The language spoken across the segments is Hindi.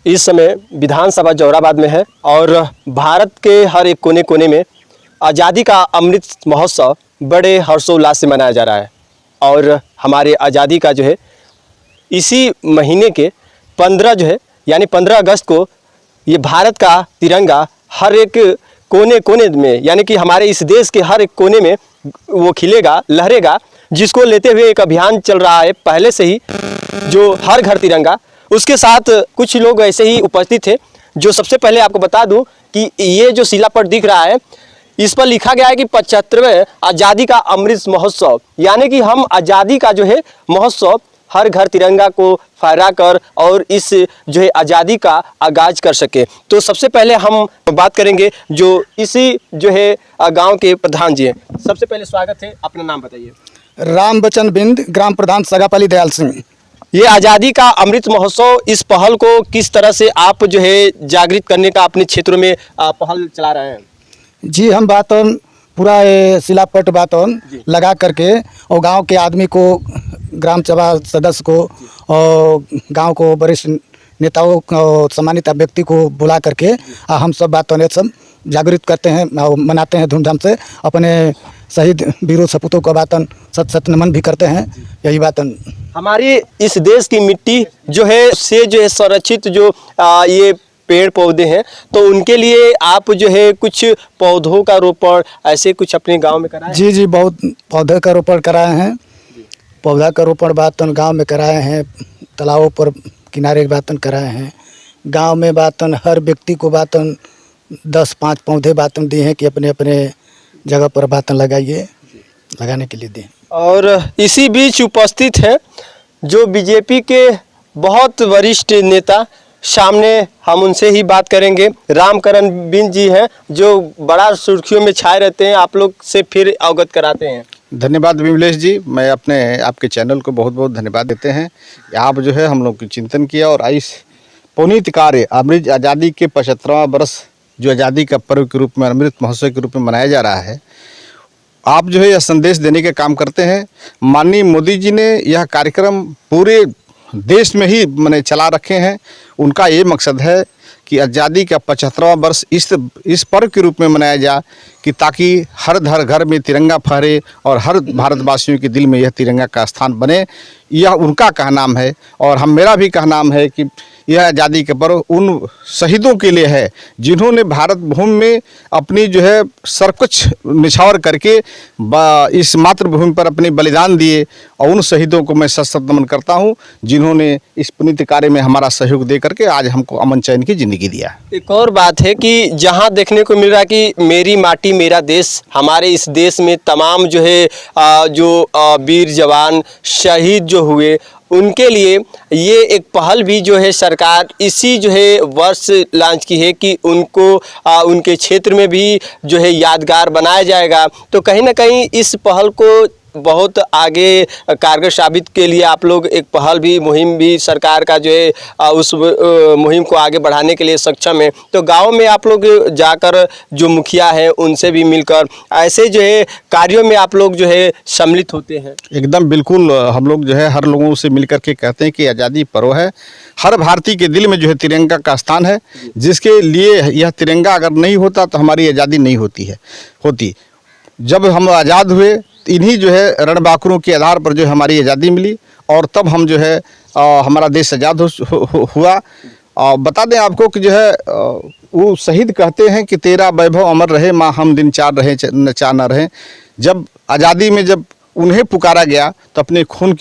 इस समय विधानसभा जौराबाद में है और भारत के हर एक कोने कोने में आज़ादी का अमृत महोत्सव बड़े हर्षोल्लास से मनाया जा रहा है। और हमारे आज़ादी का जो है इसी महीने के 15 जो है यानी 15 अगस्त को ये भारत का तिरंगा हर एक कोने कोने में यानी कि हमारे इस देश के हर एक कोने में वो खिलेगा, लहरेगा, जिसको लेते हुए एक अभियान चल रहा है पहले से ही, जो हर घर तिरंगा। उसके साथ कुछ लोग ऐसे ही उपस्थित थे। जो सबसे पहले आपको बता दूं कि ये जो शिलापट दिख रहा है इस पर लिखा गया है कि 75वें आज़ादी का अमृत महोत्सव, यानी कि हम आज़ादी का जो है महोत्सव हर घर तिरंगा को फहरा कर और इस जो है आज़ादी का आगाज कर सके। तो सबसे पहले हम बात करेंगे जो इसी जो है गांव के प्रधान जी हैं। सबसे पहले स्वागत है, अपना नाम बताइए। राम बचन बिंद, ग्राम प्रधान सगापाली दयाल सिंह। ये आज़ादी का अमृत महोत्सव, इस पहल को किस तरह से आप जो है जागृत करने का अपने क्षेत्रों में पहल चला रहे हैं? जी, हम बातन पूरा शिलापट बातन लगा करके और गांव के आदमी को, ग्राम सभा सदस्य को और गांव को वरिष्ठ नेताओं को, सम्मानित व्यक्ति को बुला करके हम सब बातों सब जागृत करते हैं और मनाते हैं धूमधाम से। अपने शहीद वीरों सपूतों का बातन सत नमन भी करते हैं। यही बातन हमारी इस देश की मिट्टी जो है से जो है संरक्षित जो ये पेड़ पौधे हैं, तो उनके लिए आप जो है कुछ पौधों का रोपण ऐसे कुछ अपने गांव में कराए? जी, बहुत पौधे का रोपण कराए हैं। पौधा का रोपण बातन गांव में कराए हैं, तालाबों पर किनारे बातन कराए हैं। गांव में बातन हर व्यक्ति को बातन 10-5 पौधे बातन दिए हैं कि अपने अपने जगह पर बातन लगाइए, लगाने के लिए दें। और इसी बीच उपस्थित है जो बीजेपी के बहुत वरिष्ठ नेता, सामने हम उनसे ही बात करेंगे। रामकरण बिंद जी हैं जो बड़ा सुर्खियों में छाए रहते हैं, आप लोग से फिर अवगत कराते हैं। धन्यवाद विमलेश जी, मैं आपके चैनल को बहुत बहुत धन्यवाद देते हैं। आप जो है हम लोग की चिंतन किया और इस पुनीत कार्य अमृत आज़ादी के 75वां वर्ष जो आज़ादी का पर्व के रूप में, अमृत महोत्सव के रूप में मनाया जा रहा है, आप जो है यह संदेश देने का काम करते हैं। माननीय मोदी जी ने यह कार्यक्रम पूरे देश में ही मैंने चला रखे हैं। उनका ये मकसद है कि आज़ादी का 75वां वर्ष इस पर्व के रूप में मनाया जाए कि ताकि हर घर में तिरंगा फहरे और हर भारतवासियों के दिल में यह तिरंगा का स्थान बने। यह उनका कहनाम है और मेरा भी कहनाम है कि यह आज़ादी का पर्व उन शहीदों के लिए है जिन्होंने भारत भूमि में अपनी जो है सर्वोच्च निछावर करके इस मातृभूमि पर अपने बलिदान दिए। और उन शहीदों को मैं सत नमन करता हूं जिन्होंने इस पुनीत कार्य में हमारा सहयोग दे करके आज हमको अमन चैन की ज़िंदगी दिया। एक और बात है कि जहां देखने को मिल रहा है कि मेरी माटी मेरा देश, हमारे इस देश में तमाम जो है वीर जवान शहीद जो हुए उनके लिए ये एक पहल भी जो है सरकार इसी जो है वर्ष लॉन्च की है कि उनको उनके क्षेत्र में भी जो है यादगार बनाया जाएगा। तो कहीं ना कहीं इस पहल को बहुत आगे कारगर साबित के लिए आप लोग एक पहल भी, मुहिम भी सरकार का जो है उस मुहिम को आगे बढ़ाने के लिए सक्षम है। तो गांव में आप लोग जाकर जो मुखिया हैं उनसे भी मिलकर ऐसे जो है कार्यों में आप लोग जो है सम्मिलित होते हैं? एकदम बिल्कुल, हम लोग जो है हर लोगों से मिलकर के कहते हैं कि आज़ादी पर्व है। हर भारतीय के दिल में जो है तिरंगा का स्थान है, जिसके लिए यह तिरंगा अगर नहीं होता तो हमारी आज़ादी नहीं होती। जब हम आज़ाद हुए इन्हीं जो है रणबांकुरों के आधार पर जो हमारी आज़ादी मिली और तब हम जो है हमारा देश आज़ाद हुआ। बता दें आपको कि जो है वो शहीद कहते हैं कि तेरा वैभव अमर रहे, माँ हम दिन चार रहे चार न रहे। जब आज़ादी में जब उन्हें पुकारा गया तो अपने खून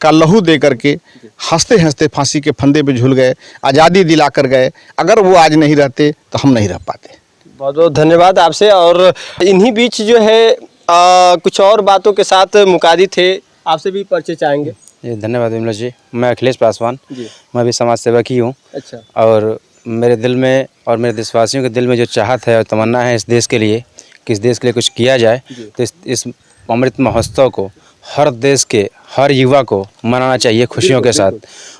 का लहू दे करके हंसते हंसते फांसी के फंदे पे झूल गए, आज़ादी दिला कर गए। अगर वो आज नहीं रहते तो हम नहीं रह पाते। बहुत बहुत धन्यवाद आपसे। और इन्हीं बीच जो है कुछ और बातों के साथ मुकादी थे, आपसे भी परिचय चाहेंगे। जी धन्यवाद विमलेश जी, मैं अखिलेश पासवान, मैं भी समाज सेवक ही हूँ। अच्छा। और मेरे दिल में और मेरे देशवासियों के दिल में जो चाहत है और तमन्ना है इस देश के लिए कि इस देश के लिए कुछ किया जाए, तो इस अमृत महोत्सव को हर देश के हर युवा को मनाना चाहिए खुशियों के साथ।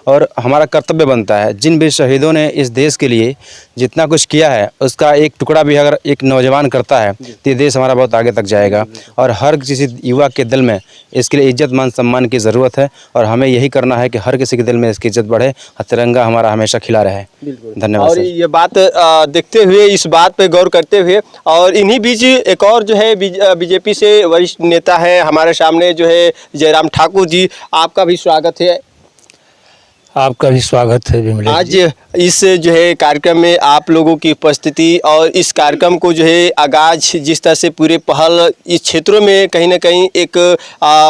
और हमारा कर्तव्य बनता है, जिन भी शहीदों ने इस देश के लिए जितना कुछ किया है उसका एक टुकड़ा भी अगर एक नौजवान करता है तो ये देश हमारा बहुत आगे तक जाएगा। और हर किसी युवा के दिल में इसके लिए इज्जत मान सम्मान की ज़रूरत है और हमें यही करना है कि हर किसी के दिल में इसकी इज्जत बढ़े और तिरंगा हमारा हमेशा खिला रहे। धन्यवाद और सर। ये बात देखते हुए, इस बात पे गौर करते हुए, और इन्हीं बीच एक और जो है बीजेपी से वरिष्ठ नेता है हमारे सामने जो है जयराम ठाकुर जी, आपका भी स्वागत है। आपका भी स्वागत है विमलेश आज जी। इस जो है कार्यक्रम में आप लोगों की उपस्थिति और इस कार्यक्रम को जो है आगाज जिस तरह से पूरे पहल इस क्षेत्रों में कहीं ना कहीं एक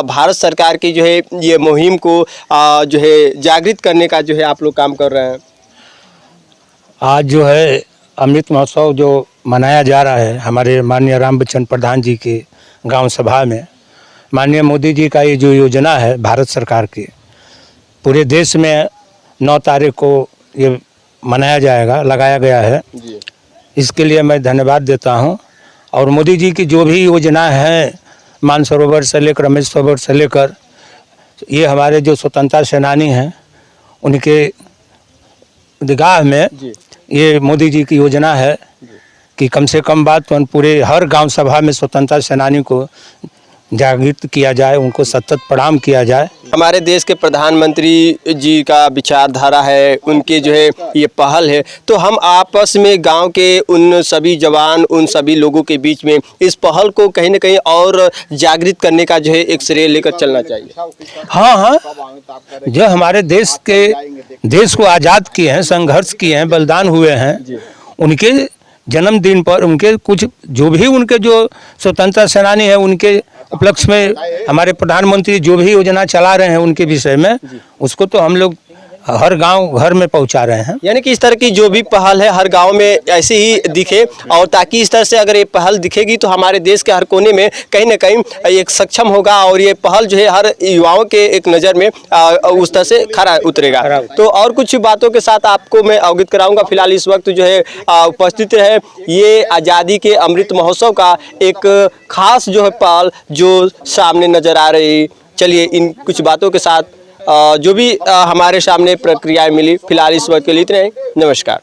भारत सरकार की जो है ये मुहिम को जो है जागृत करने का जो है आप लोग काम कर रहे हैं। आज जो है अमृत महोत्सव जो मनाया जा रहा है हमारे माननीय रामबच्चन प्रधान जी के गांव सभा में, माननीय मोदी जी का ये जो योजना है भारत सरकार की, पूरे देश में 9 तारीख को ये मनाया जाएगा, लगाया गया है। इसके लिए मैं धन्यवाद देता हूं। और मोदी जी की जो भी योजना है, मानसरोवर से लेकर अमृत सरोवर से लेकर, ये हमारे जो स्वतंत्रता सेनानी हैं उनके निगाह में ये मोदी जी की योजना है कि कम से कम बात तो पूरे हर गांव सभा में स्वतंत्रता सेनानी को जागृत किया जाए, उनको सतत प्रणाम किया जाए। हमारे देश के प्रधानमंत्री जी का विचारधारा है, उनके जो है ये पहल है, तो हम आपस में गांव के उन सभी जवान, उन सभी लोगों के बीच में इस पहल को कहीं ना कहीं और जागृत करने का जो है एक श्रेय लेकर चलना चाहिए। हाँ हाँ, जो हमारे देश को आज़ाद किए हैं, संघर्ष किए हैं, बलिदान हुए हैं, उनके जन्मदिन पर उनके कुछ जो भी उनके जो स्वतंत्रता सेनानी है उनके उपलक्ष्य में हमारे प्रधानमंत्री जो भी योजना चला रहे हैं उनके विषय में, उसको तो हम लोग हर गांव घर में पहुंचा रहे हैं। यानी कि इस तरह की जो भी पहल है हर गांव में ऐसे ही दिखे, और ताकि इस तरह से अगर ये पहल दिखेगी तो हमारे देश के हर कोने में कहीं ना कहीं एक सक्षम होगा और ये पहल जो है हर युवाओं के एक नज़र में उस तरह से खरा उतरेगा। तो और कुछ बातों के साथ आपको मैं अवगत कराऊंगा। फिलहाल इस वक्त जो है उपस्थित है ये आज़ादी के अमृत महोत्सव का एक खास जो है पहल जो सामने नज़र आ रही। चलिए इन कुछ बातों के साथ जो भी हमारे सामने प्रक्रियाएं मिली, फिलहाल इस वक्त के लिए इतना ही। नमस्कार।